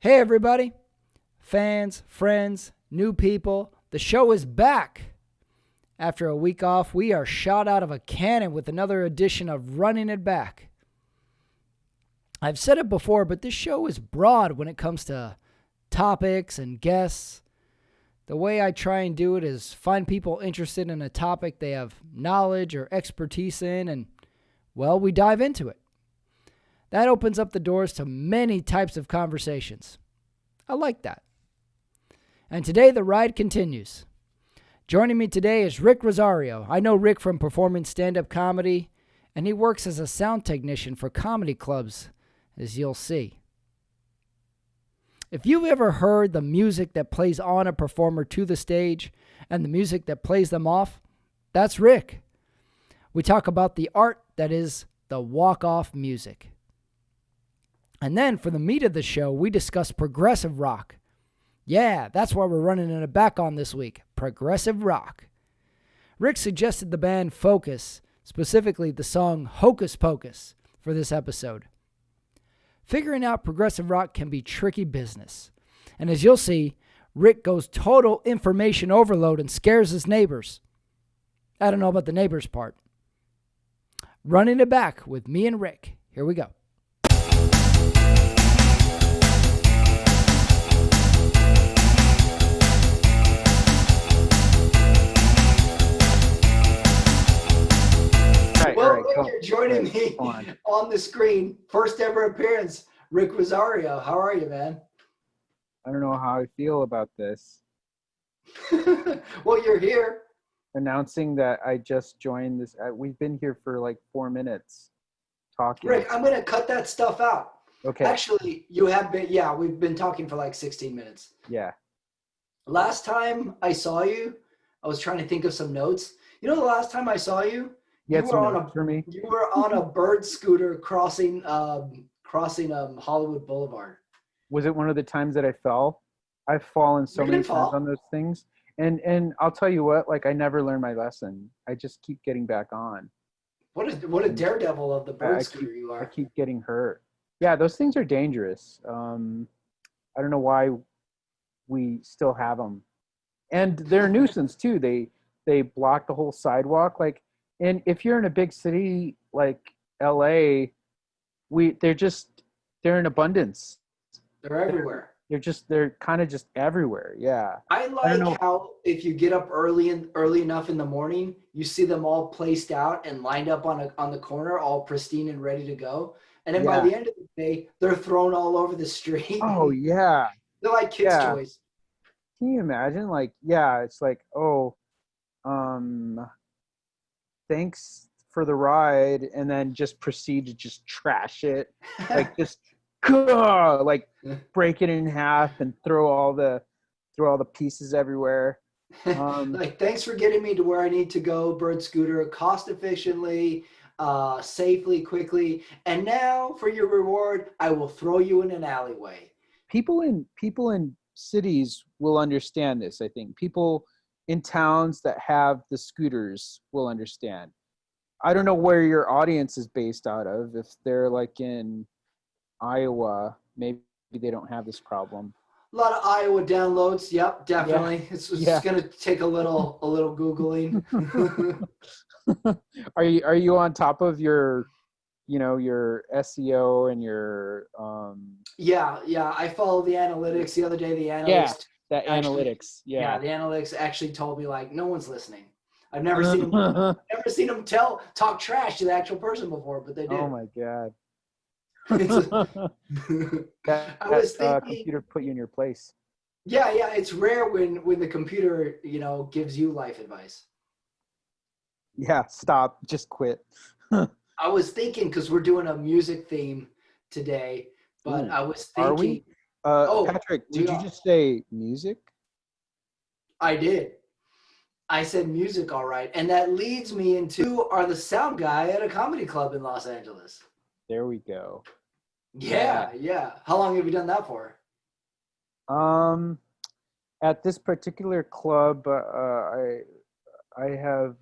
Hey, everybody, fans, friends, new people. The show is back. After a week off, we are shot out of a cannon with another edition of Running It Back. I've said it before, but this show is broad when it comes to topics and guests. The way I try and do it is find people interested in a topic they have knowledge or expertise in, and, well, we dive into it. That opens up the doors to many types of conversations. I like that. And today the ride continues. Joining me today is Ric Rosario. I know Ric from performing stand-up comedy, and he works as a sound technician for comedy clubs, as you'll see. If you've ever heard the music that plays on a performer to the stage and the music that plays them off, that's Ric. We talk about the art that is the walk-off music. And then for the meat of the show, we discuss progressive rock. Yeah, that's why we're running it back on this week, progressive rock. Ric suggested the band Focus, specifically the song Hocus Pocus, for this episode. Figuring out progressive rock can be tricky business. And as you'll see, Ric goes total information overload and scares his neighbors. I don't know about the neighbors part. Running it back with me and Ric. Here we go. Well, cool. You're joining me on the screen. First ever appearance, Ric Rosario. How are you, man? I don't know how I feel about this. Well, you're here. Announcing that I just joined this. We've been here for like 4 minutes talking. Ric, I'm going to cut that stuff out. Okay. Actually, you have been, we've been talking for like 16 minutes. Yeah. Last time I saw you, I was trying to think of some notes. You know, the last time I saw you, you were on a bird scooter crossing Hollywood Boulevard. Was it one of the times that I fell? I've fallen so many times on those things. And I'll tell you what, like I never learned my lesson. I just keep getting back on. What a daredevil of the bird scooter you are. I keep getting hurt. Yeah, those things are dangerous. I don't know why we still have them. And they're a nuisance too. They block the whole sidewalk. And if you're in a big city like LA, they're in abundance. They're everywhere. They're kind of just everywhere. Yeah. I like how if you get up early enough in the morning, you see them all placed out and lined up on the corner, all pristine and ready to go. And then by the end of the day, they're thrown all over the street. Oh yeah. They're like kids' toys. Can you imagine? It's like, thanks for the ride, and then just proceed to just trash it, break it in half and throw all the pieces everywhere. Thanks for getting me to where I need to go, bird scooter, cost efficiently, safely, quickly, and now for your reward, I will throw you in an alleyway. People in cities will understand this. I think people in towns that have the scooters will understand. I don't know where your audience is based out of. If they're like in Iowa, maybe they don't have this problem. A lot of Iowa downloads. Yep, definitely. Yeah. It's going to take a little Googling. Are you on top of your SEO and your Yeah, I follow the analytics. The other day the analytics the analytics actually told me no one's listeing. I've never seen them talk trash to the actual person before, but they did. Oh my god. I was thinking, computer put you in your place. Yeah, it's rare when the computer, gives you life advice. Yeah, stop, just quit. I was thinking, because we're doing a music theme today, but I was thinking. Are we? Patrick, did you just say music? I did. I said music, all right. And that leads me into, are the sound guy at a comedy club in Los Angeles. There we go. Yeah. How long have you done that for? At this particular club, I have,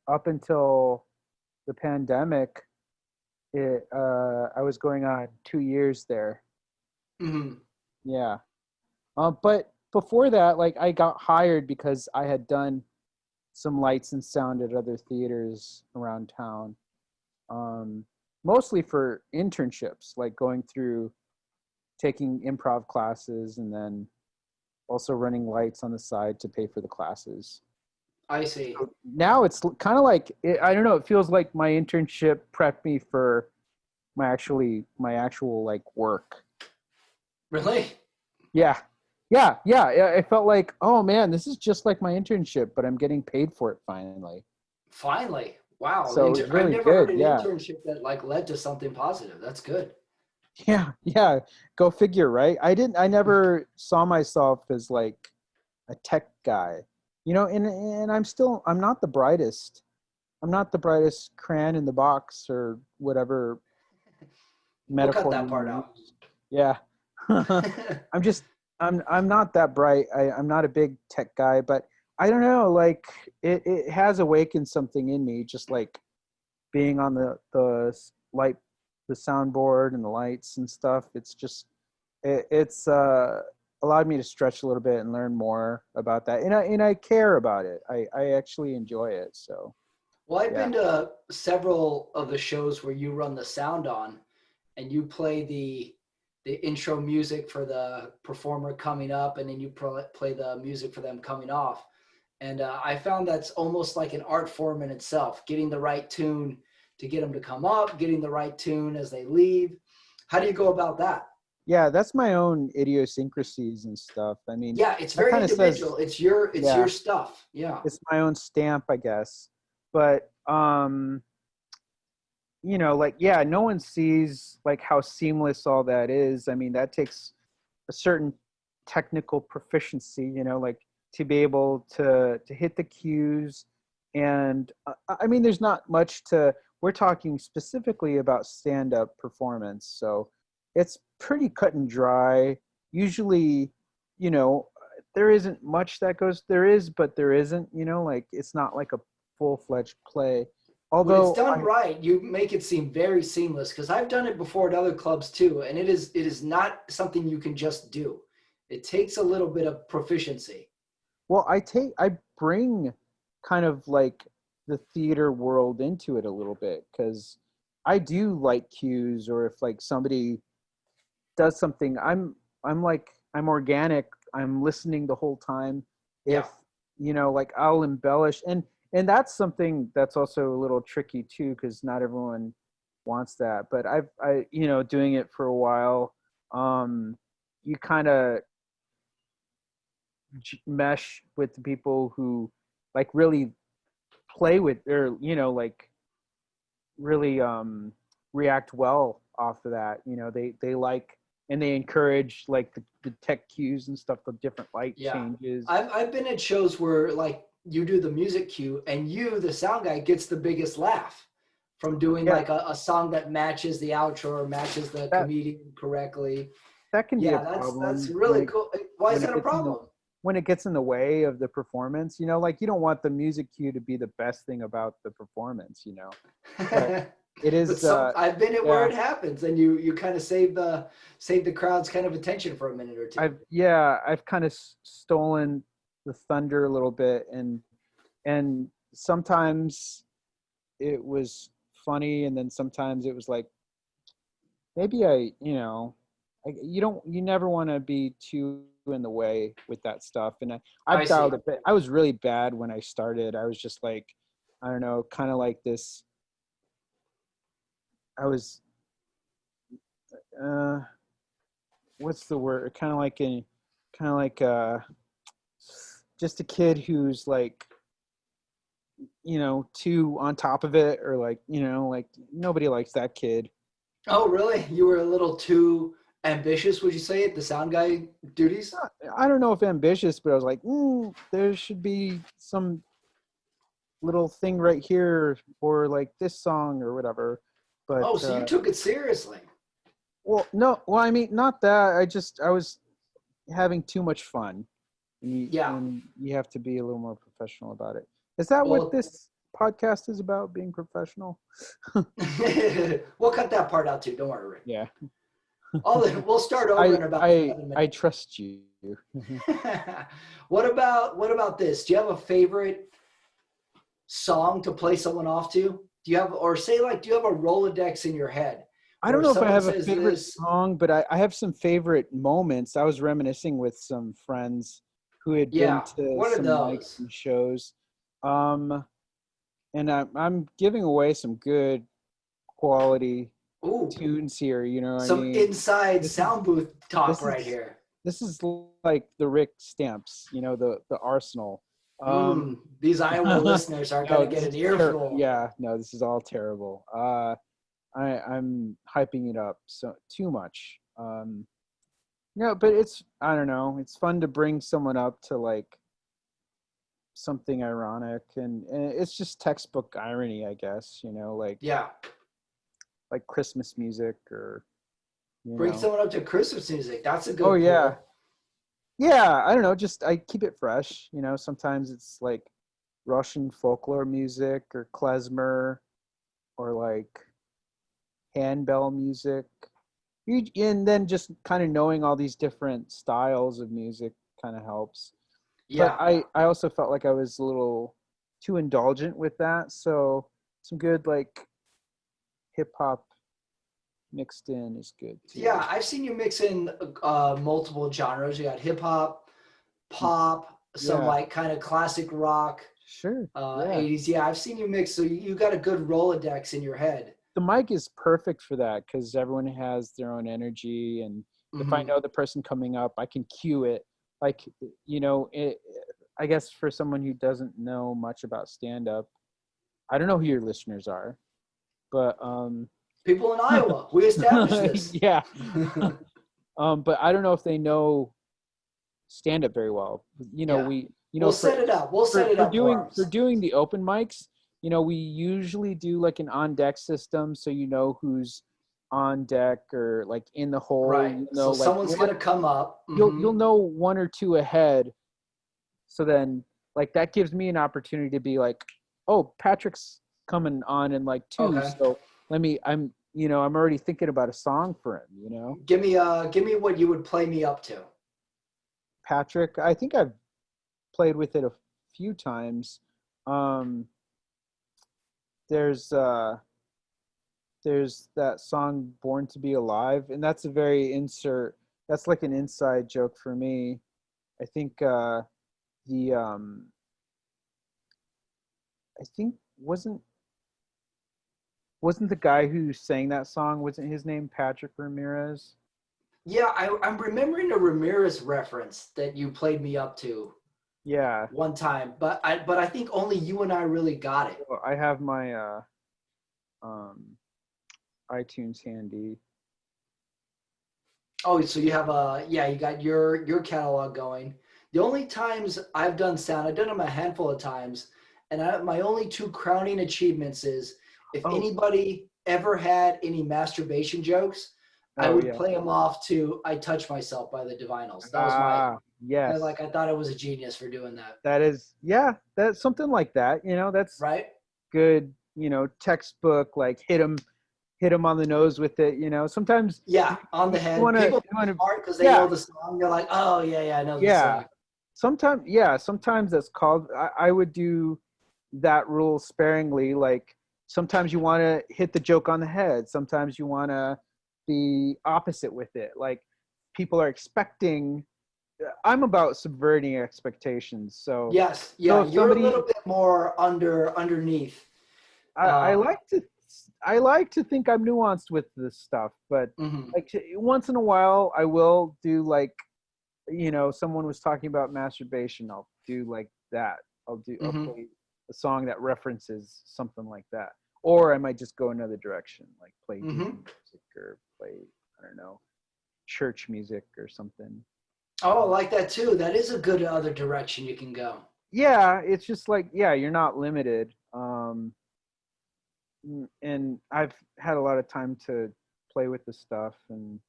up until the pandemic, I was going on 2 years there. Hmm. Yeah. But before that, like I got hired because I had done some lights and sound at other theaters around town. Um, Mostly for internships, like going through taking improv classes and then also running lights on the side to pay for the classes. I see. Now it's kind of like I don't know. It feels like my internship prepped me for my actual like work. Really? Yeah, yeah. It felt like, oh man, this is just like my internship, but I'm getting paid for it finally. Finally. Wow. So it was I've really never heard good. an Yeah, internship that like led to something positive. That's good. yeah. Go figure, right? I never saw myself as like a tech guy, and I'm not the brightest. I'm not the brightest crayon in the box or whatever We'll cut metaphor you that want part to out. use. Yeah. I'm just I'm not that bright. I'm not a big tech guy, but I don't know, like it has awakened something in me, just like being on light the soundboard and the lights and stuff. It's just it's allowed me to stretch a little bit and learn more about that. And I care about it. I actually enjoy it. So Well, I've yeah. been to several of the shows where you run the sound on and you play the intro music for the performer coming up and then you play the music for them coming off. And I found that's almost like an art form in itself, getting the right tune to get them to come up, getting the right tune as they leave. How do you go about that? Yeah, that's my own idiosyncrasies and stuff. I mean, Yeah, it's that very kind of says, individual. It's your yeah, stuff. Yeah. it's my own stamp, I guess. But like, yeah, no one sees like how seamless all that is. I mean, that takes a certain technical proficiency, like to be able to hit the cues. And I mean, there's not much to. We're talking specifically about stand-up performance, so it's pretty cut and dry. Usually, you know, there isn't much that goes. There is, but there isn't. Like it's not like a full-fledged play. When it's Although done I, right, you make it seem very seamless because I've done it before at other clubs too, and it is not something you can just do. It takes a little bit of proficiency. well, I bring kind of like the theater world into it a little bit because I do like cues, or if like somebody does something, I'm organic. I'm listening the whole time. Yeah, If like I'll embellish, and that's something that's also a little tricky too because not everyone wants that. But doing it for a while, you kind of mesh with the people who like really play with or like really react well off of that. They like and they encourage like the tech cues and stuff, the different light yeah. changes. I've been at shows where like you do the music cue and you, the sound guy, gets the biggest laugh from doing Yeah, like a song that matches the outro or matches the that comedian correctly. that can be a Yeah, that's problem really cool. Why is when it that a gets in the problem? when it gets in the way of the performance. Like you don't want the music cue to be the best thing about the performance. But it But is some I've been at where yeah. it happens, and you kind of save the crowd's kind of attention for a minute or two. I've kind of stolen the thunder a little bit, and sometimes it was funny, and then sometimes it was like maybe you never want to be too in the way with that stuff. And I I've dialed see. it back. I was really bad when I started. I was just like, I don't know, kind of like this. I was uh what's the word, kind of like just a kid who's like too on top of it, or like like nobody likes that kid. Oh, really? You were a little too ambitious, would you say, at the sound guy duties? I don't know if ambitious, but I was like, there should be some little thing right here, or like this song or whatever. But Oh, so you took it seriously. well, no, well, I mean, not that. I was having too much fun, and Yeah. you have to be a little more professional about it. Is that what Well, this? podcast is about, being professional. We'll cut that part out too. Don't worry, Rick. Yeah. We'll start over in about 7 minutes. I trust you. What about this? Do you have a favorite song to play someone off to? Do you have a Rolodex in your head? I don't know if I have a favorite song, but I have some favorite moments. I was reminiscing with some friends who had been to some nights and shows. And I'm giving away some good quality tunes here, you know what I mean? Some inside sound booth talk right here. This is like the Rick stamps, you know, the arsenal. These Iowa listeners are going to get an earful. Yeah, no, this is all terrible. I'm hyping it up so too much. No, but I don't know. It's fun to bring someone up to like something ironic, and it's just textbook irony, I guess. You know, like like Christmas music, or bring someone up to Christmas music. That's a good. Oh yeah, yeah. I don't know. Just I keep it fresh. You know, sometimes it's like Russian folklore music, or klezmer, or like handbell music. And then just kind of knowing all these different styles of music kind of helps. Yeah. But I also felt like I was a little too indulgent with that. So some good like hip hop mixed in is good too. Yeah, I've seen you mix in multiple genres. You got hip hop, pop, some like kind of classic rock. Sure. 80s. Yeah, I've seen you mix. So you got a good Rolodex in your head. The mic is perfect for that because everyone has their own energy. And if I know the person coming up, I can cue it. Like, you know, I guess for someone who doesn't know much about stand-up, I don't know who your listeners are, but people in Iowa, we established this. Yeah. But I don't know if they know stand-up very well. You know, we'll set it up. We'll set it up for doing the open mics. You know, we usually do like an on deck system, so you know who's on deck or like in the hole. Right. You know, so someone's gonna come up. You'll know one or two ahead. So then, like that gives me an opportunity to be like, oh, Patrick's coming on in like 2. Okay. So I'm already thinking about a song for him. You know. Give me what you would play me up to. Patrick, I think I've played with it a few times. There's that song "Born to Be Alive," and that's that's like an inside joke for me. I think I think wasn't the guy who sang that song, wasn't his name Patrick Ramirez? Yeah, I'm remembering a Ramirez reference that you played me up to. Yeah. One time, but I think only you and I really got it. Well, I have my iTunes handy. Oh, so you have you got your catalog going. The only times I've done sound, I've done them a handful of times, and my only 2 crowning achievements is if anybody ever had any masturbation jokes, I would play them off to "I Touch Myself" by the Divinals. That was yes. I thought I was a genius for doing that. That is, that's something like that. You know, that's right. Good. You know, textbook, like hit him on the nose with it. You know, sometimes. Yeah, on the head. People smart because they know the song. You're like, oh yeah, I know the song. Sometimes that's called. I would do that rule sparingly. Like sometimes you want to hit the joke on the head. Sometimes you want to be opposite with it. Like people are expecting. I'm about subverting expectations. So yes, you're a little bit more underneath. I like to think I'm nuanced with this stuff, but like once in a while I will do like, you know, someone was talking about masturbation. I'll do like that. I'll play a song that references something like that, or I might just go another direction, like play music or play, I don't know, church music or something. Oh, I like that too. That is a good other direction you can go. Yeah, it's just like, you're not limited. And I've had a lot of time to play with the stuff, and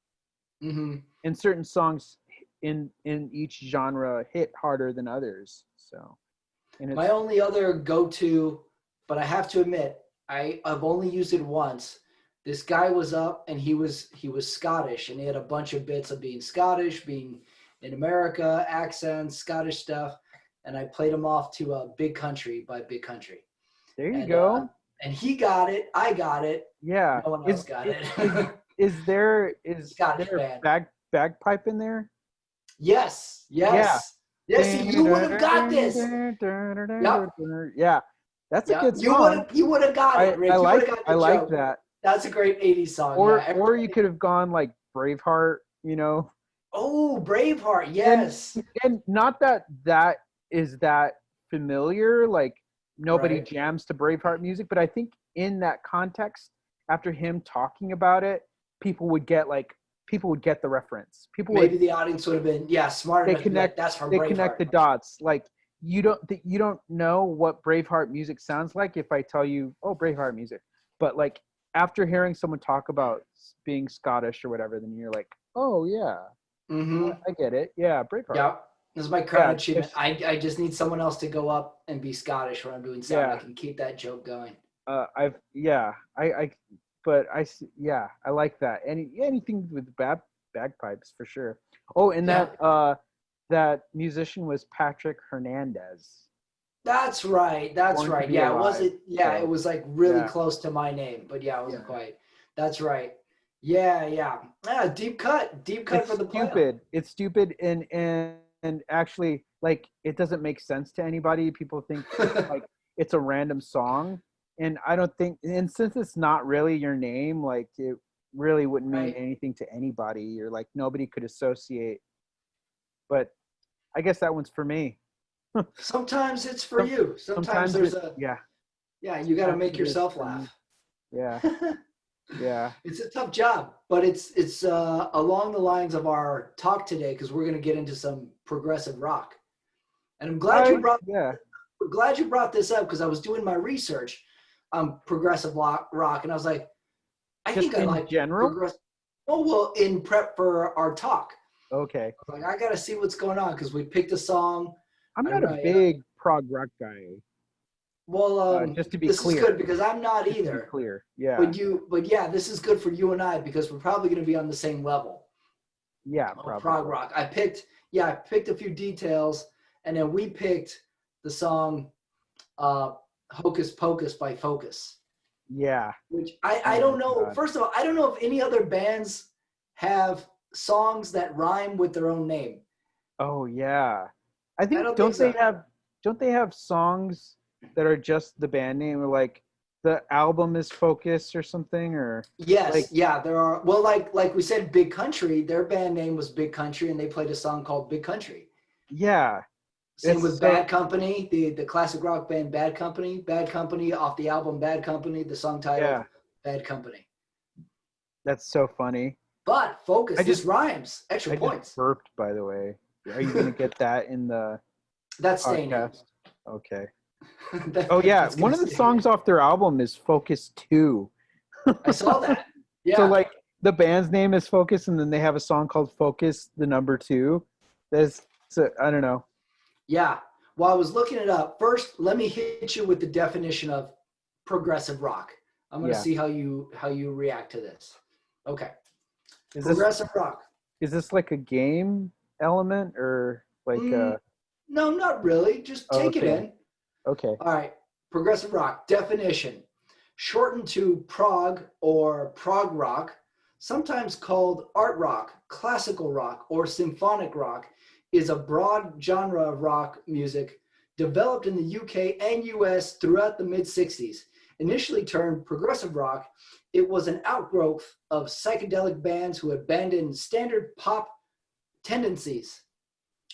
certain songs in each genre hit harder than others. So, my only other go-to but I have to admit, I've only used it once. This guy was up and he was Scottish, and he had a bunch of bits of being Scottish, being in America, accents, Scottish stuff, and I played him off to Big Country by Big Country. There you And go. and he got it, I got it, Yeah. no one else got it. Is there Scottish there band. bagpipe in there? Yes, Yeah. yes. Yes, see, you would have got this. Yep. Yeah. That's a Yeah, good song. you would have got it, Rick. You would have got I the like joke. that. That's a great 80s song. Or Yeah. or you could have gone like Braveheart, Oh, Braveheart. And Yes. not that is that familiar, like nobody Right. jams to Braveheart music, but I think in that context, after him talking about it, people would get the reference. Maybe the audience would have been, smart enough to be like, that's from They connect Braveheart. the dots. Like you don't know what Braveheart music sounds like if I tell you, oh, Braveheart music. But like after hearing someone talk about being Scottish or whatever, then you're like, oh yeah, Mm-hmm. I get it. Yeah, Braveheart. Yeah. This is my Yeah, current achievement. I just need someone else to go up and be Scottish when I'm doing sound. I yeah. can keep that joke going. I've yeah, but yeah, I like that. Anything with bagpipes for sure. Oh, and Yeah. that musician was Patrick Hernandez. That's right. That's Born to right. Be Yeah, it Alive. wasn't. Yeah, So, it was like really yeah, close to my name, but yeah, it wasn't yeah. quite. That's right. Yeah, yeah. Yeah, deep cut for It's the playoff. stupid. It's stupid and actually like it doesn't make sense to anybody. People think like it's a random song, and I don't think. And since it's not really your name, like it really wouldn't mean Right. anything to anybody. You're like nobody could associate. But I guess that one's for me. Sometimes it's for you. Sometimes Sometimes there's it, a yeah. yeah, you got to Sometimes make it is yourself for me. laugh. Yeah, yeah. It's a tough job, but it's along the lines of our talk today because we're going to get into some progressive rock. And Yeah. glad you brought this up because I was doing my research on progressive rock, and I was like, I Just think I in like general. progressive. Oh well, in prep for our talk, Okay. I was like, I got to see what's going on because we picked a song. I'm I not a write. big prog rock guy. Well, Just to be this is clear. good because I'm not Just to be either. clear. Yeah. But yeah, this is good for you and I because we're probably going to be on the same level Yeah, of prog probably. rock. I picked a few details, and then we picked the song "Hocus Pocus" by Focus, Yeah. which I Oh my don't know. God. First of all, I don't know if any other bands have songs that rhyme with their own name. Oh yeah. I I think don't think so. don't they have songs that are just the band name or like the album is Focus or something or like Yes, yeah, there are. Well, like we said, Big Country. Their band name was Big Country, and they played a song called Big Country. yeah. Same It's with so Bad Company, the classic rock band Bad Company. Bad Company off the album Bad Company, the song titled yeah, Bad Company. that's so funny. But Focus, I this just rhymes. Extra I just points. burped by the way. Are you going to get that in the That's staying in. podcast? Okay. Oh yeah, That's one gonna of the stay in. songs off their album is Focus 2. I saw that. So Yeah, like the band's name is Focus and then they have a song called Focus the number 2. That's so, I don't know. yeah. While I was looking it up, first let me hit you with the definition of progressive rock. I'm gonna Yeah. see how you react to this. Okay. Is this Progressive rock. is this like a game element or like Mm, no, not really. Just oh, take it okay. in. Okay. All right, progressive rock definition. Shortened to prog or prog rock, sometimes called art rock, classical rock, or symphonic rock, is a broad genre of rock music developed in the UK and US throughout the mid 60s. Initially termed progressive rock, it was an outgrowth of psychedelic bands who abandoned standard pop tendencies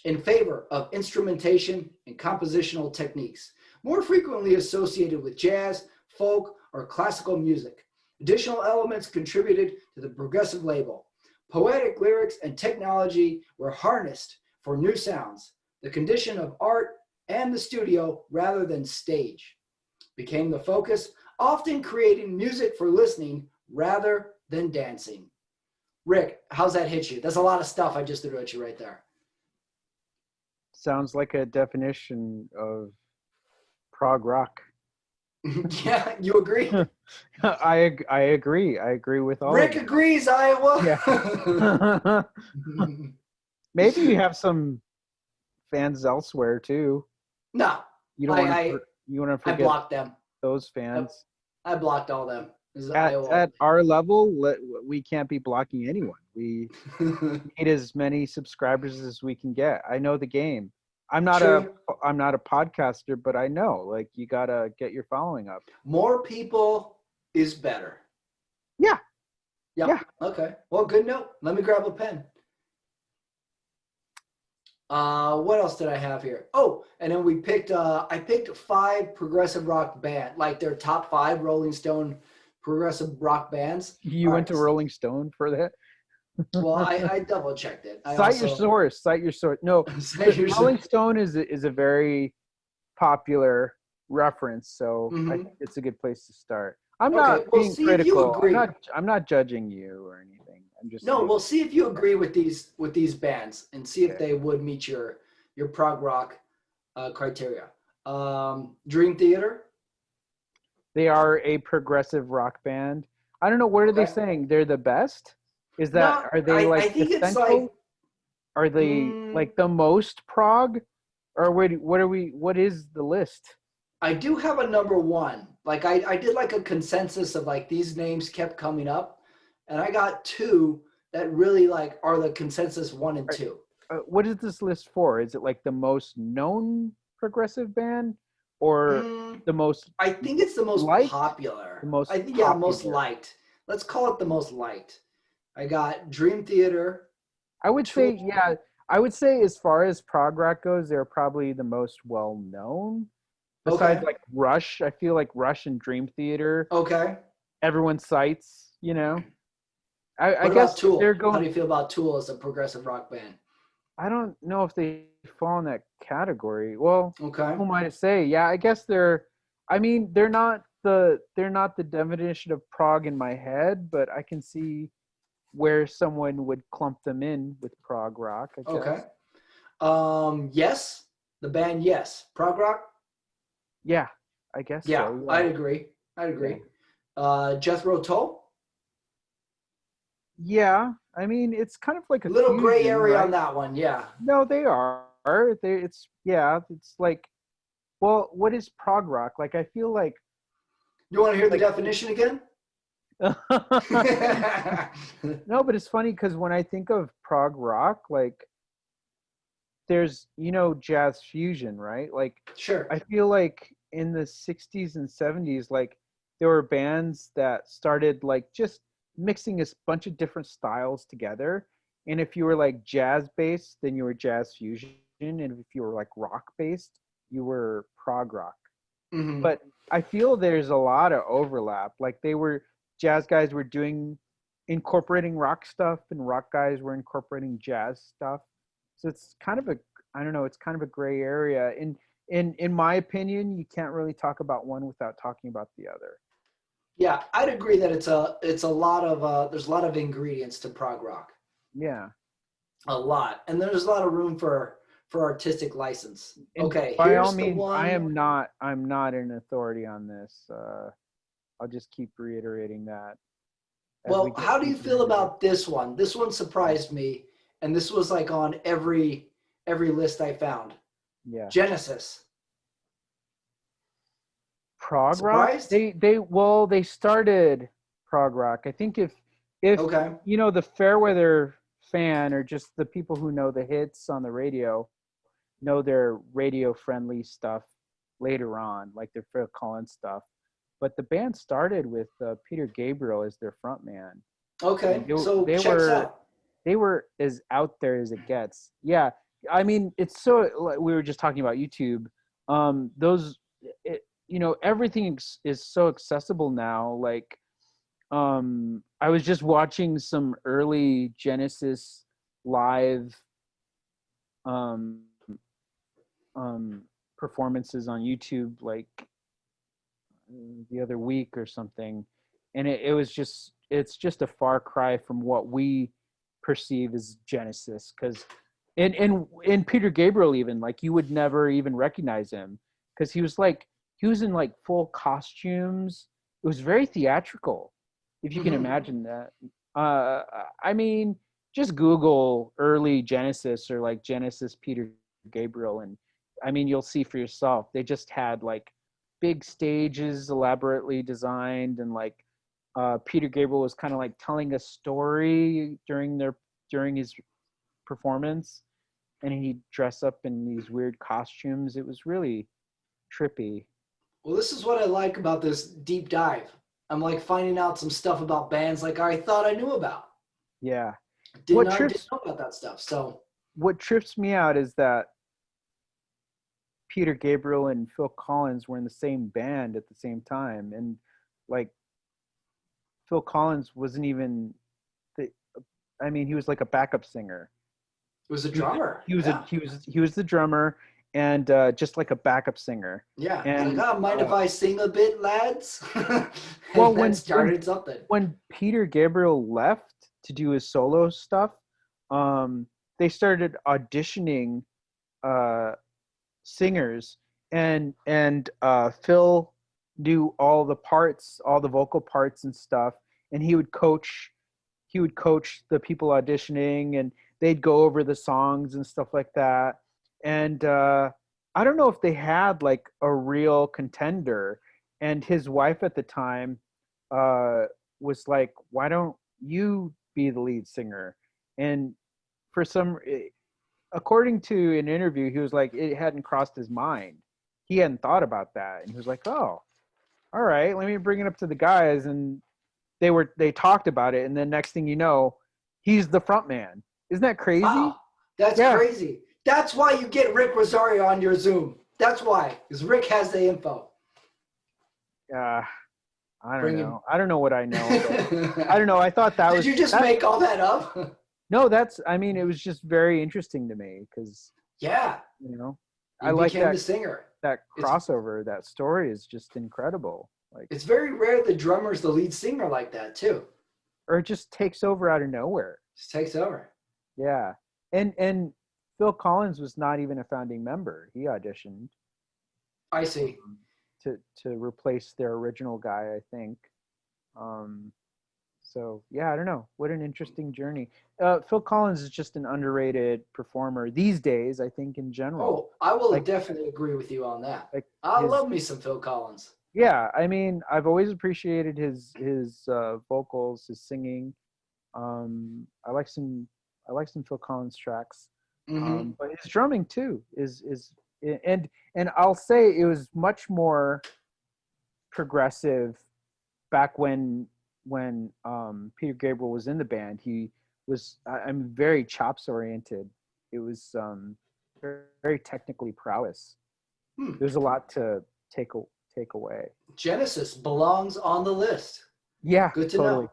in favor of instrumentation and compositional techniques, more frequently associated with jazz, folk, or classical music. Additional elements contributed to the progressive label. Poetic lyrics and technology were harnessed for new sounds. The condition of art and the studio rather than stage became the focus, often creating music for listening rather than dancing. Rick, how's that hit you? That's a lot of stuff I just threw at you right there. Sounds like a definition of prog rock. Yeah, you agree? I agree. I agree with all Rick of you. agrees, Iowa. Yeah. Maybe you have some fans elsewhere too. No, You don't want to. I You want to I forget blocked them. those I, fans. I blocked all them. This is At Iowa at our level, we can't be blocking anyone. We only. need as many subscribers as we can get. I know the game. I'm not a True. I'm not a podcaster, but I know like you gotta get your following up. More people is better. Yeah, Yeah. yeah. Okay. Well, good note. Let me grab a pen. What else did I have here? Oh, and then we picked. I picked 5 progressive rock band, like their top 5 Rolling Stone progressive rock bands. You All went right. to Rolling Stone for that. Well, I double checked it. I Cite your also source. Cite your source. No, Rolling Stone is a very popular reference, so I Mhm. think it's a good place to start. I'm Okay. not Well, being see if you critical. agree. I'm not judging you or anything. I'm just No, saying. we'll see if you agree with these bands and see if Okay. they would meet your prog rock criteria. Dream Theater. They are a progressive rock band. I don't know. What are they Okay. saying? They're the best? No, Are they I like think it's like essential? Are they mm, like the most prog? Or what is the list? I do have a number 1. Like I did like a consensus of like these names kept coming up, and I got 2 that really like are the consensus 1 and 2. What is this list for? Is it like the most known progressive band or Mm, the most I think it's the most liked? popular. The most I think yeah, most popular. liked. Let's call it the most liked. I got Dream Theater, I would say, Tool. yeah, I would say as far as prog rock goes, they're probably the most well known. Besides Okay. like Rush, I feel like Rush and Dream Theater, Okay. everyone cites, I What about guess if they're Tool? How going, do you feel about Tool as a progressive rock band? I don't know if they fall in that category. Well, Okay. who am I to say? Yeah, I guess I mean, they're not the definition of prog in my head, but I can see where someone would clump them in with prog rock, I Okay. guess. Yes. The band Yes. Prog rock? Yeah, I guess Yeah, so. I'd Yeah. agree. I'd Yeah. agree. Jethro Tull? Yeah. I mean, it's kind of like a Little gray fusion, area on right? that one. Yeah. No, they are. It's yeah, it's like well, what is prog rock? Like I feel You want to hear the like definition again? no, but it's funny because when I think of prog rock, like there's jazz fusion, right? Like Sure. I feel like in the 60s and 70s, like there were bands that started like just mixing a bunch of different styles together. And if you were like jazz based, then you were jazz fusion. And if you were like rock based, you were prog rock. Hmm. But I feel there's a lot of overlap. Like jazz guys were incorporating rock stuff, and rock guys were incorporating jazz stuff. So it's kind of I don't know, it's kind of a gray area. In my opinion, you can't really talk about one without talking about the other. Yeah, I'd agree that it's a lot of there's a lot of ingredients to prog rock. Yeah. A lot. And there's a lot of room for artistic license. And Okay, by all here's the means, one. I'm not an authority on this. I'll just keep reiterating that as we Well, get how do you deeper feel into this. about this one? This one surprised me, and this was like on every list I found. Yeah. Genesis. Prog rock, Surprised? they started prog rock. I think if Okay. the Fairweather fan or just the people who know the hits on the radio know their radio friendly stuff later on, like their Phil Collins stuff. But the band started with Peter Gabriel as their front man, and Okay. So checks out. they were as out there as it gets. Yeah, I mean, it's so like, we were just talking about YouTube. Those, everything is so accessible now. Like, I was just watching some early Genesis live um, um, performances on YouTube, like the other week or something, and it's just a far cry from what we perceive as Genesis. Because in Peter Gabriel, even like you would never even recognize him because he was like he was in like full costumes. It was very theatrical, if you can Mm-hmm. imagine that. I mean, just Google early Genesis or like Genesis Peter Gabriel, and I mean, you'll see for yourself. They just had like big stages, elaborately designed, and like Peter Gabriel was kind of like telling a story during his performance, and he'd dress up in these weird costumes. It was really trippy. Well, this is what I like about this deep dive. I'm like finding out some stuff about bands like I thought I knew about. Yeah. Didn't know about that stuff. So What trips me out is that Peter Gabriel and Phil Collins were in the same band at the same time, and like Phil Collins wasn't even the, I mean, he was like a backup singer. it was a drummer. He was the drummer, and just like a backup singer. Yeah. He's And like, oh, mind if I sing a bit, lads? And well, that started something. when Peter Gabriel left to do his solo stuff, they started auditioning singers, and Phil knew all the parts, all the vocal parts and stuff, and he would coach the people auditioning, and they'd go over the songs and stuff like that. And I don't know if they had like a real contender, and his wife at the time was like, why don't you be the lead singer? And for some, according to an interview, he was like, it hadn't crossed his mind. He hadn't thought about that. And he was like, oh, all right, let me bring it up to the guys. And they talked about it. And then next thing you know, he's the front man. Isn't that crazy? Wow. That's crazy. That's why you get Ric Rosario on your Zoom. That's why. Because Rick has the info. I don't know. I don't know what I know. I don't know. I thought that was. Did you just make all that up? No, I mean, it was just very interesting to me because, yeah, I like that. The singer. That crossover, that story is just incredible. Like, it's very rare the drummer's the lead singer like that too. Or it just takes over out of nowhere. Just takes over. Yeah, and Phil Collins was not even a founding member. He auditioned. I see. To replace their original guy, I think. So yeah, I don't know. What an interesting journey. Phil Collins is just an underrated performer these days, I think, in general. Oh, I will definitely agree with you on that. Like I love me some Phil Collins. Yeah, I mean, I've always appreciated his vocals, his singing. I like some Phil Collins tracks. Mm-hmm. But his drumming too is and I'll say it was much more progressive back when Peter Gabriel was in the band. He was I'm very chops oriented. It was very, very technically prowess. There's a lot to take away. Genesis belongs on the list. Yeah, good to know.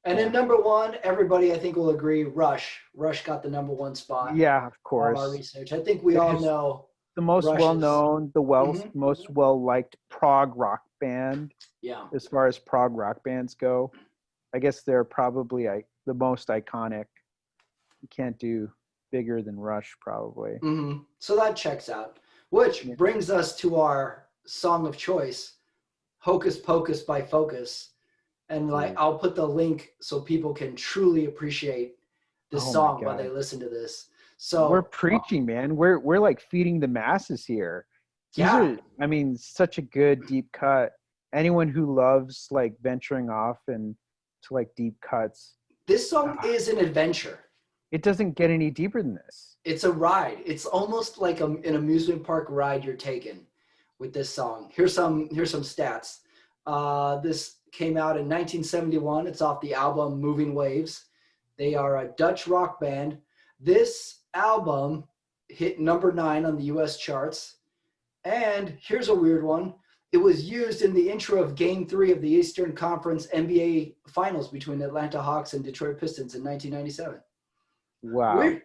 And then number one, everybody I think will agree, Rush. Rush got the number one spot. Yeah, of course. Our research. I think we all know the most well-known, most well-liked prog rock band. Yeah. As far as prog rock bands go, I guess they're probably the most iconic. You can't do bigger than Rush, probably. Mm-hmm. So that checks out. Which brings us to our song of choice, Hocus Pocus by Focus. And I'll put the link so people can truly appreciate this song while they listen to this. So we're preaching, man. We're like feeding the masses here. These are, I mean, such a good deep cut. Anyone who loves like venturing off and to like deep cuts. This song is an adventure. It doesn't get any deeper than this. It's a ride. It's almost like an amusement park ride you're taking with this song. Here's some stats. This came out in 1971. It's off the album Moving Waves. They are a Dutch rock band. This album hit number 9 on the US charts. And here's a weird one. It was used in the intro of Game 3 of the Eastern Conference NBA Finals between Atlanta Hawks and Detroit Pistons in 1997. Wow.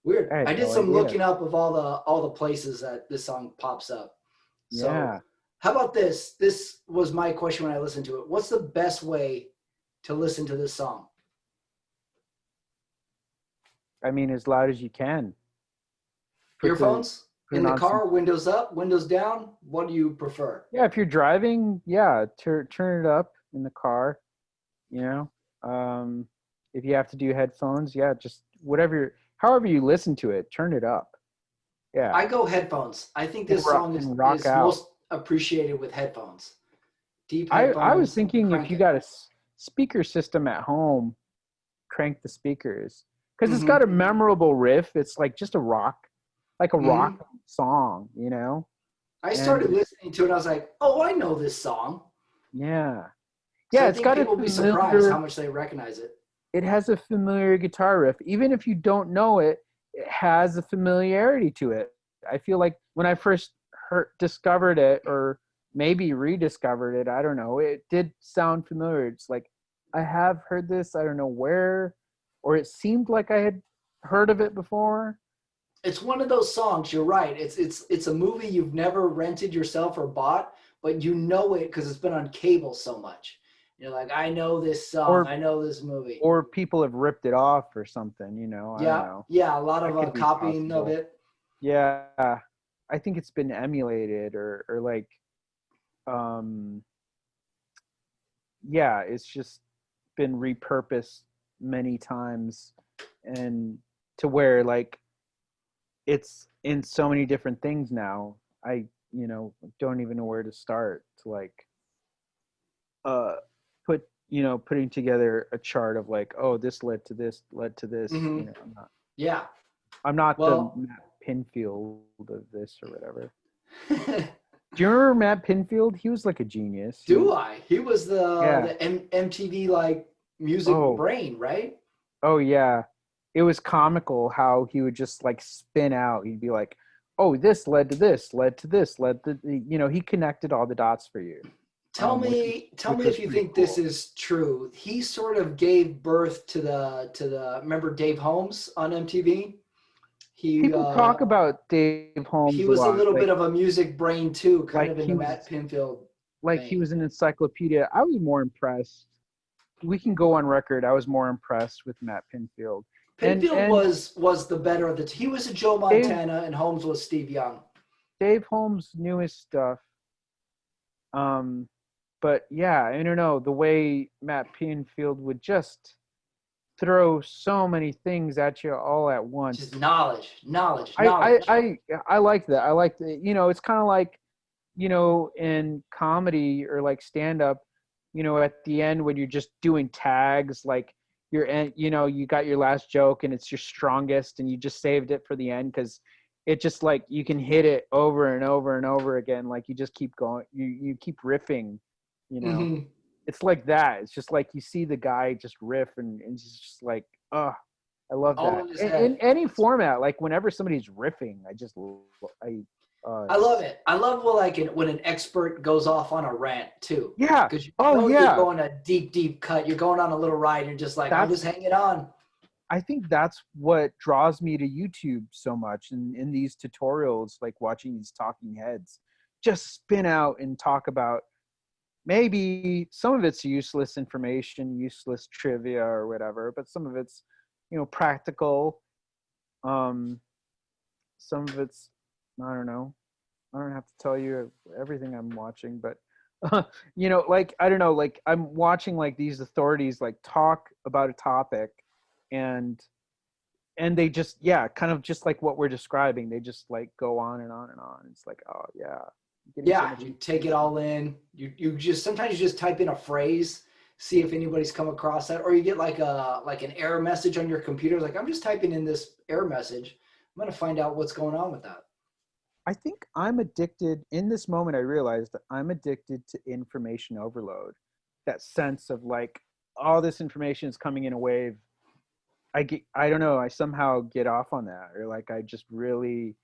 Weird. I did some looking up of all the places that this song pops up. So how about this? This was my question when I listened to it. What's the best way to listen to this song? I mean, as loud as you can. Earphones? In put the on some. car, windows up, windows down. What do you prefer? Yeah, if you're driving, yeah, turn it up in the car. You know, if you have to do headphones, yeah, just however you listen to it, turn it up. Yeah, I go headphones. I think and this song rock is out. most appreciated with headphones. Deep I was headphones, thinking if crank you it. got a speaker system at home, crank the speakers because it's got Mm-hmm. a memorable riff. It's like just like a Mm-hmm. rock song, you know. I started And listening to it. And I was like, oh, I know this song. yeah, So yeah, I it's think got a people will be surprised how familiar. much they recognize it. It has a familiar guitar riff, even if you don't know it. It has a familiarity to it. I feel like when I first discovered it, or maybe rediscovered it, I don't know. It did sound familiar. It's like I have heard this. I don't know where, or it seemed like I had heard of it before. It's one of those songs. You're right. It's a movie you've never rented yourself or bought, but you know it because it's been on cable so much. You're like, I know this song. Or I know this movie. or people have ripped it off or something. I don't Yeah, know. yeah. A lot That of could be copying of possible. it. Yeah, I think it's been emulated or like um yeah, it's just been repurposed many times, and to where like it's in so many different things now. I don't even know where to start to like uh putting together a chart of like, oh, this led to this. Hmm. Yeah. I'm not the Well, Matt Pinfield of this or whatever. Do you remember Matt Pinfield? He was like a genius. do I? He was the Yeah. MTV like music Oh, brain, right? oh yeah. It was comical how he would just like spin out. He'd be like, "Oh, this led to this, led to this, led to," he connected all the dots for you, Tell which was me, tell which me if was you pretty think this cool. is true. He sort of gave birth to the. Remember Dave Holmes on MTV? He People talk about Dave he Holmes a was a lot, little bit of a music brain too, kind like of in he the Matt was Pinfield like he vein. was an encyclopedia. I was more impressed. We can go on record. I was more impressed with Matt Pinfield, Pinfield and was the better of the. He was a Joe Dave Montana, and Holmes was Steve Young. Dave Holmes' newest stuff. Um, but yeah, I don't know the way Matt Pinfield would just throw so many things at you all at Just once. knowledge, knowledge, I I knowledge. I, I like that. I like the it's kind of like in comedy or like stand up, at the end when you're just doing tags, like you got your last joke and it's your strongest and you just saved it for the end because it just like you can hit it over and over and over again, like you just keep going, you keep riffing, you know Hmm. it's like that. It's just like you see the guy just riff and it's just like, oh, I love All that. in his In head. any format, like whenever somebody's riffing, I love it's it. I love when an expert goes off on a rant too, yeah. because you Oh know you're yeah. going a deep, deep cut. You're going on a little ride. And you're just like, I'm just That's hanging on. I think that's what draws me to YouTube so much, and in these tutorials, like watching these talking heads just spin out and talk about maybe some of it's useless information, useless trivia or whatever, but some of it's practical. Um, some of it's, I don't know. I don't have to tell you everything I'm watching, but like I don't know, like I'm watching like these authorities like talk about a topic, and they just, yeah, kind of just like what we're describing. They just like go on and on and on. It's like, oh yeah, I'm getting so Yeah, much you take it information. all in. You just sometimes you just type in a phrase, see if anybody's come across that, or you get like an error message on your computer. Like I'm just typing in this error message. I'm gonna find out what's going on with that. I think I'm addicted. In this moment, I realized that I'm addicted to information overload. That sense of like all this information is coming in a wave. I don't know. I somehow get off on that, or like I just really,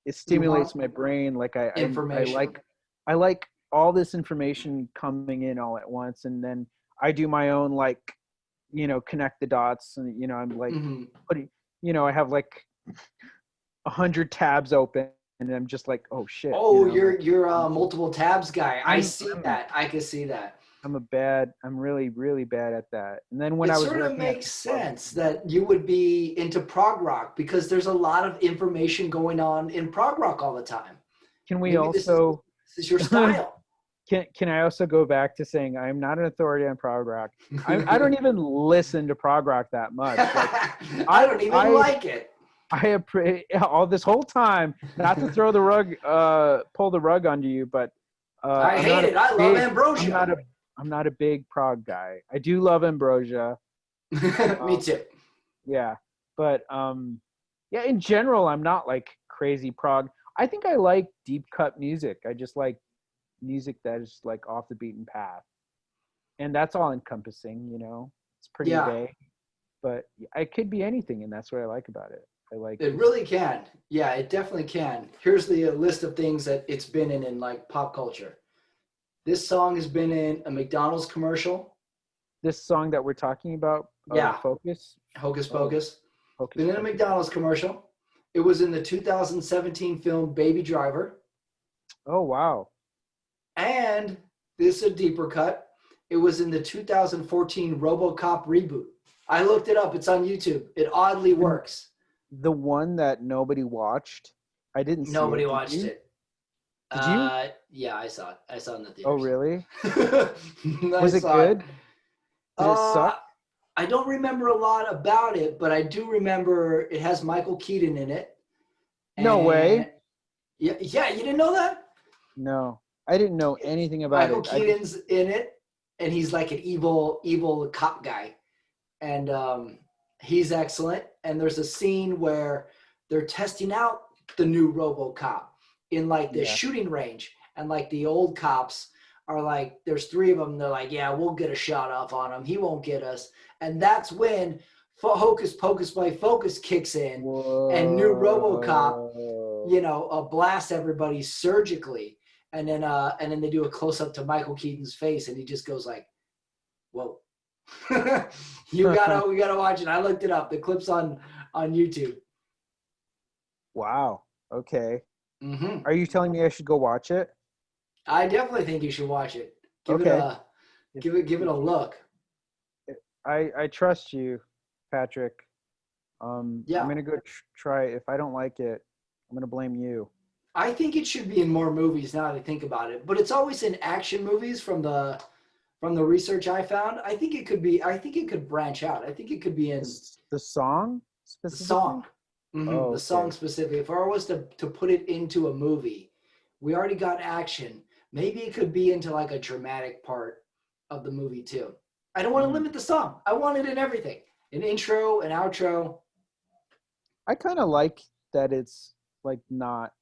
it You want stimulates my brain. Like I information. like all this information coming in all at once, and then I do my own like connect the dots, and I'm like Hmm. putting, I have like 100 tabs open, and I'm just like, oh shit, Oh, I'm like you're a I'm multiple tabs guy. I I'm see I'm that. I can see that. I'm really, really bad at that. And then when It I was sort of working at makes the club, sense that you would be into prog rock because there's a lot of information going on in prog rock all the time. can we Maybe also this is your can style. I also go back to saying I'm not an authority on prog rock. I don't even listen to prog rock that much. Like I don't even I like it. I all this whole time, not to throw the rug, pull the rug onto you, but I I'm hate not a it. I love big, I'm Ambrosia. not a, I'm not a big prog guy. I do love Ambrosia, Me um, too. yeah, but yeah, in general, I'm not like crazy prog. I think I like deep cut music. I just like music that is like off the beaten path, and that's all encompassing. It's pretty Yeah, vague, but it could be anything, and that's what I like about it. I like it just really can. Yeah, it definitely can. Here's the list of things that it's been in like pop culture. This song has been in a McDonald's commercial. this song that we're talking about, Yeah, Focus. Hocus Oh, Pocus. Hocus Been in a Pocus. McDonald's commercial. It was in the 2017 film Baby Driver. Oh, wow. And this is a deeper cut. It was in the 2014 RoboCop reboot. I looked it up. It's on YouTube. It oddly And works. the one that nobody watched, I didn't see Nobody it. Did watched you? it. Did you? Yeah, I saw it. I saw it in the Oh, theaters. really? I Was it saw it. good? Did it Uh, suck? I don't remember a lot about it, but I do remember it has Michael Keaton in it. No And way. yeah, you didn't know that? No, I didn't know anything about Michael it. I just, Keaton's in it, and he's like an evil cop guy. And he's excellent. And there's a scene where they're testing out the new RoboCop in like the yeah. shooting range, and like the old cops are like, there's three of them. They're like, yeah, we'll get a shot off on him. He won't get us. And that's when Hocus Pocus by Focus kicks in, and new RoboCop, Whoa. blasts everybody surgically. And then they do a close up to Michael Keaton's face, and he just goes like, whoa. We gotta watch it. I looked it up. The clip's on YouTube. Wow. Okay. Hmm. Are you telling me I should go watch it? I definitely think you should watch it. Give it Okay. a give it a look. I trust you, Patrick. I'm Yeah, gonna go try it. If I don't like it, I'm gonna blame you. I think it should be in more movies now that I think about it. But it's always in action movies from the research I found. I think it could be. I think it could branch out. I think it could be in The song the specifically? song. The Oh, song okay. specifically. If I was to put it into a movie, we already got action. Maybe it could be into like a dramatic part of the movie too. I don't want to Hmm. limit the song. I want it in everything. An intro, an outro. I kind of like that it's like not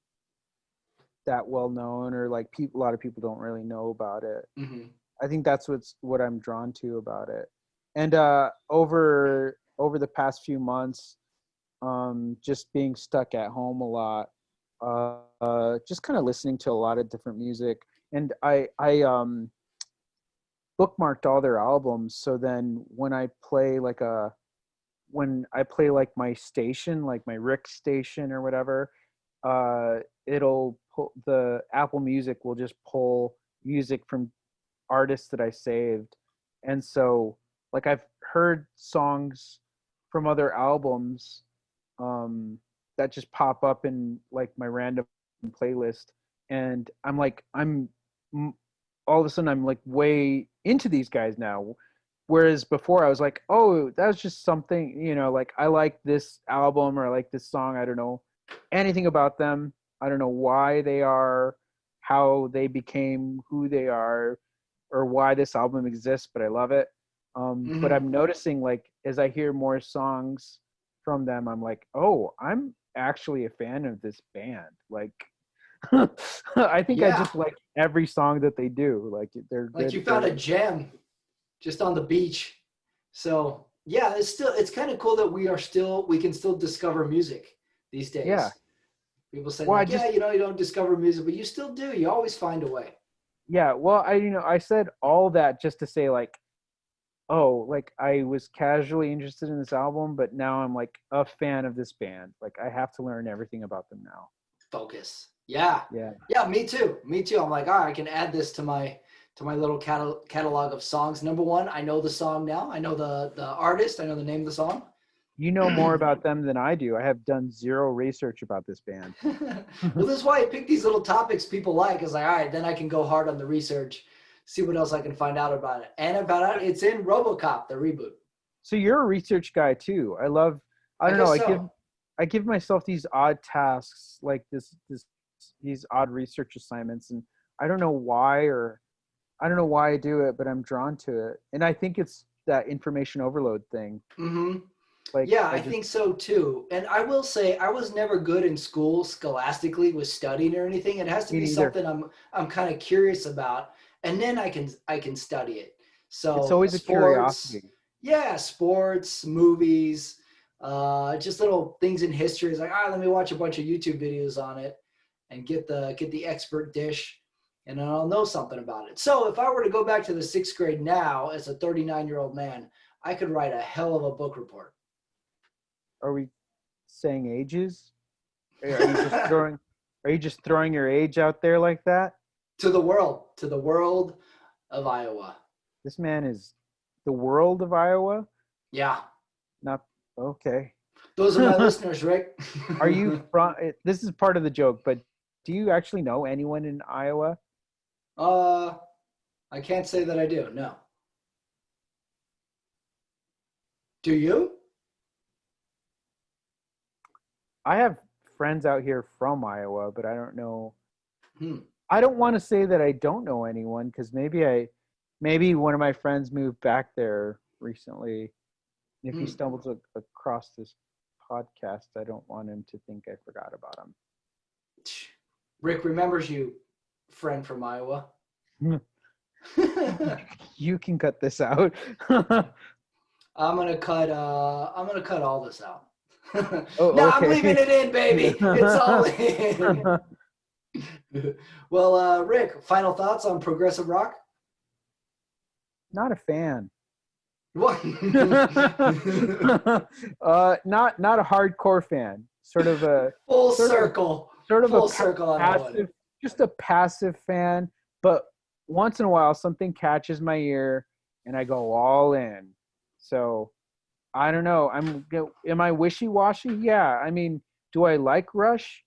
that well known, or like a lot of people don't really know about it. Mm-hmm. I think that's what I'm drawn to about it. And over the past few months, just being stuck at home a lot, just kind of listening to a lot of different music, and I bookmarked all their albums. So then when I play like my station, like my Rick station or whatever, it'll pull, the Apple Music will just pull music from artists that I saved. And so like I've heard songs from other albums, that just pop up in like my random playlist, and I'm all of a sudden I'm like way into these guys now. Whereas before I was like, oh, that was just something, like I like this album or I like this song. I don't know anything about them. I don't know why they are, how they became who they are, or why this album exists, but I love it. But Mm-hmm. I'm noticing like as I hear more songs from them, I'm like, oh, I'm actually a fan of this band. Like, I think I Yeah, just like every song that they do. Like they're like good. you found a gem just on the beach. So yeah, it's kind of cool that we can still discover music these Yeah. days. People say Well, I like, yeah, just you don't discover music, but you still do. You always find a way. yeah. Well, I said all that just to say like, oh, like I was casually interested in this album, but now I'm like a fan of this band. Like I have to learn everything about them now. Focus. Yeah. Yeah. Yeah, me too. Me too. I'm like, all right, I can add this to to my little catalog of songs. Number one, I know the song now. I know the artist. I know the name of the song. You know more about them than I do. I have done zero research about this band. Well, this is why I pick these little topics people like. It's like, all right, then I can go hard on the research, see what else I can find out about it. And about it, it's in RoboCop, the reboot. So you're a research guy too. I don't know. guess so. I give myself these odd tasks like these odd research assignments, and I don't know why I do it, but I'm drawn to it. And I think it's that information overload thing. Mm-hmm. Like, Yeah, I think so too. And I will say I was never good in school scholastically with studying or anything. It has to Me be neither. something I'm kind of curious about, and then I can study it. It's So always a sports, curiosity. yeah, sports, movies, just little things in history. It's like, all right, let me watch a bunch of YouTube videos on it and get the expert dish, and then I'll know something about it. So if I were to go back to the sixth grade now as a 39-year-old man, I could write a hell of a book report. Are we saying ages? Are you just throwing are you just throwing your age out there like that? To the world of Iowa. This man is the world of Iowa? Yeah. Not okay. Those are my listeners, Rick. Are you from this is part of the joke, but do you actually know anyone in Iowa? I can't say that I do. No. Do you? I have friends out here from Iowa, but I don't know. Hmm. I don't want to say that I don't know anyone because maybe one of my friends moved back there recently. If he stumbles across this podcast, I don't want him to think I forgot about him. Rick remembers you, friend from Iowa. You can cut this out. I'm gonna cut all this out. Oh, No, okay. I'm leaving it in, baby. It's all in. Well, Rick, final thoughts on progressive rock? Not a fan. What? Not a hardcore fan. Sort of a Full sort of a- circle. sort of Full a circle on that one. passive, just a passive fan. But once in a while, something catches my ear, and I go all in. So I don't know. Am I wishy-washy? Yeah. I mean, do I like Rush?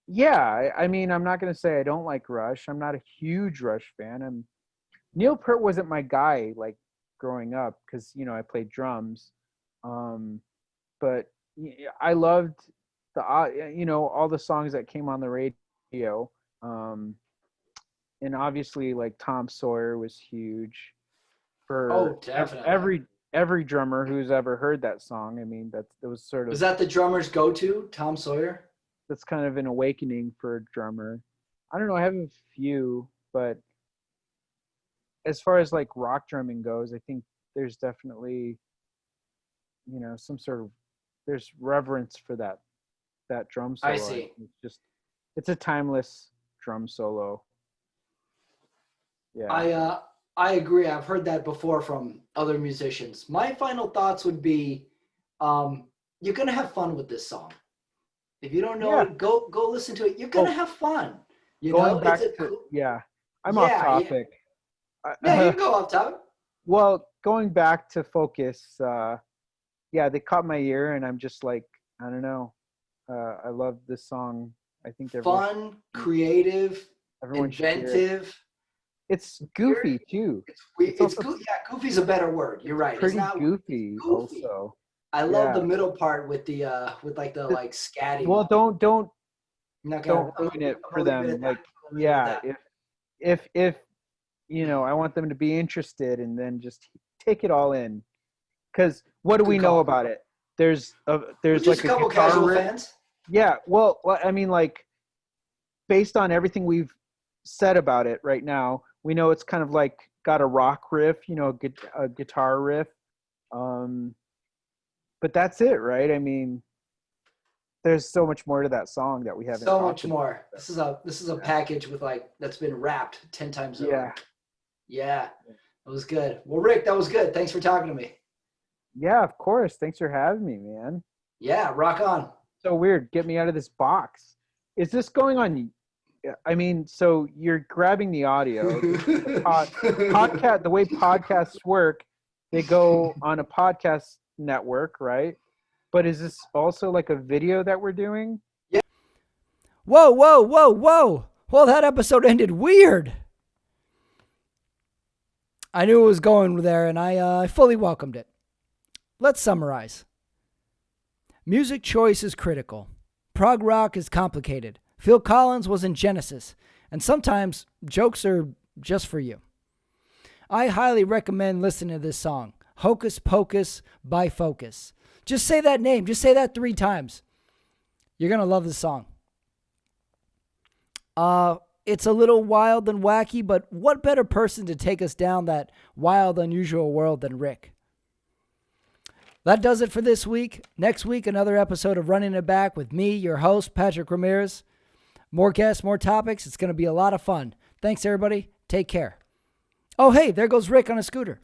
Yeah. I mean, I'm not going to say I don't like Rush. I'm not a huge Rush fan. Neil Peart wasn't my guy like growing up because I played drums. But I loved all the songs that came on the radio. And obviously like Tom Sawyer was huge for definitely. every drummer who's ever heard that song. I mean, that was sort of, Was that the drummer's go-to, Tom Sawyer? that's kind of an awakening for a drummer. I don't know. I have a few, but as far as like rock drumming goes, I think there's definitely, some sort of, there's reverence for that drum solo. I see. It's a timeless drum solo. Yeah. I agree. I've heard that before from other musicians. My final thoughts would be, you're gonna have fun with this song. If you don't know it, go listen to it. You're gonna have fun. I'm off topic. Yeah, you can go off topic. Well, going back to Focus, they caught my ear, and I'm just like, I don't know. I love this song. I think fun, creative, inventive. It's goofy too. It's goofy. Yeah, goofy's a better word. You're right. Pretty goofy also. I love the middle part with the scatting. Well, don't ruin it for them. Like, if I want them to be interested, and then just take it all in. Because what do we know about it? There's like a couple casual fans. Yeah, well, I mean, like, based on everything we've said about it right now, we know it's kind of like got a rock riff, a guitar riff. But that's it, right? I mean, there's so much more to that song that we haven't. So much more. This is a package with that's been wrapped 10 times over. Yeah, it was good. Well, Rick, that was good. Thanks for talking to me. Yeah, of course. Thanks for having me, man. Yeah, rock on. So weird. Get me out of this box. Is this going on I mean, so you're grabbing the audio. Podcast, the way podcasts work, they go on a podcast network, right? But is this also like a video that we're doing? Whoa, whoa, whoa, whoa. Well, that episode ended weird. I knew it was going there, and I fully welcomed it. Let's summarize. Music choice is critical. Prog rock is complicated. Phil Collins was in Genesis, and sometimes jokes are just for you. I highly recommend listening to this song, Hocus Pocus by Focus. Just say that name. Just say that 3 times. You're going to love this song. It's a little wild and wacky, but what better person to take us down that wild, unusual world than Rick? That does it for this week. Next week, another episode of Running It Back with me, your host, Patrick Ramirez. More guests, more topics. It's going to be a lot of fun. Thanks, everybody. Take care. Oh, hey, there goes Rick on a scooter.